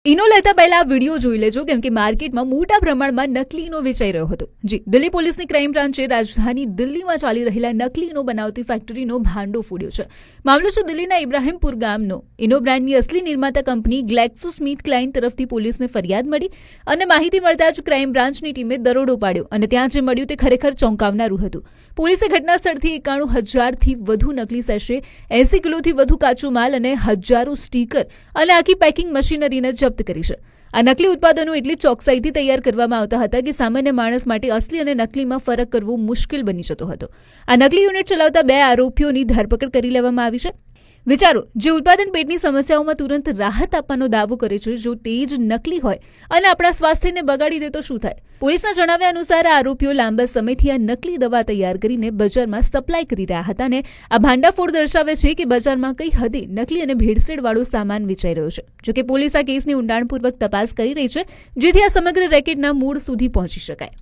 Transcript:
ઈનો લેતા પહેલા આ વિડીયો જોઈ લેજો કેમ કે માર્કેટમાં મોટા પ્રમાણમાં નકલી ઈનો વેચાઈ રહ્યો હતો. જી, દિલ્હી પોલીસની ક્રાઇમ બ્રાન્ચે રાજધાની દિલ્હીમાં ચાલી રહેલા નકલી ઈનો બનાવતી ફેક્ટરીનો ભાંડો ફોડ્યો છે. મામલો છે દિલ્હીના ઇબ્રાહિમપુર ગામનો. ઈનો બ્રાન્ડની અસલી નિર્માતા કંપની ગ્લેક્સોસ્મિથક્લાઇન તરફથી પોલીસને ફરિયાદ મળી અને માહિતી મળતા જ ક્રાઇમ બ્રાન્ચની ટીમે દરોડો પાડ્યો અને ત્યાં જે મળ્યું તે ખરેખર ચોંકાવનારું હતું. પોલીસે ઘટના સ્થળથી 91,000થી વધુ નકલી સેશે, 80 કિલોથી વધુ કાચો માલ અને હજારો સ્ટીકર અને આખી પેકિંગ મશીનરીને જપ્ત કરી છે. આ નકલી ઉત્પાદનો એટલી ચોકસાઈથી તૈયાર કરવામાં આવતા હતા કે સામાન્ય માણસ માટે અસલી અને નકલીમાં ફરક કરવો મુશ્કેલ બની જતો હતો. આ નકલી યુનિટ ચલાવતા 2 આરોપીઓની ધરપકડ કરી લેવામાં આવી છે. વિચારો, જે ઉત્પાદન પેટની સમસ્યાઓમાં તુરંત રાહત આપવાનો દાવો કરે છે, જો તે જ નકલી હોય અને આપણા સ્વાસ્થ્યને બગાડી દે તો શું થાય? પોલીસના જણાવ્યા અનુસાર આ આરોપીઓ લાંબા સમયથી આ નકલી દવા તૈયાર કરીને બજારમાં સપ્લાય કરી રહ્યા હતા અને આ ભાંડાફોડ દર્શાવે છે કે બજારમાં કઈ હદે નકલી અને ભેળસેળવાળો સામાન વેચાઈ રહ્યો છે. જોકે પોલીસ આ કેસની ઊંડાણપૂર્વક તપાસ કરી રહી છે, જેથી આ સમગ્ર રેકેટના મૂળ સુધી પહોંચી શકાય.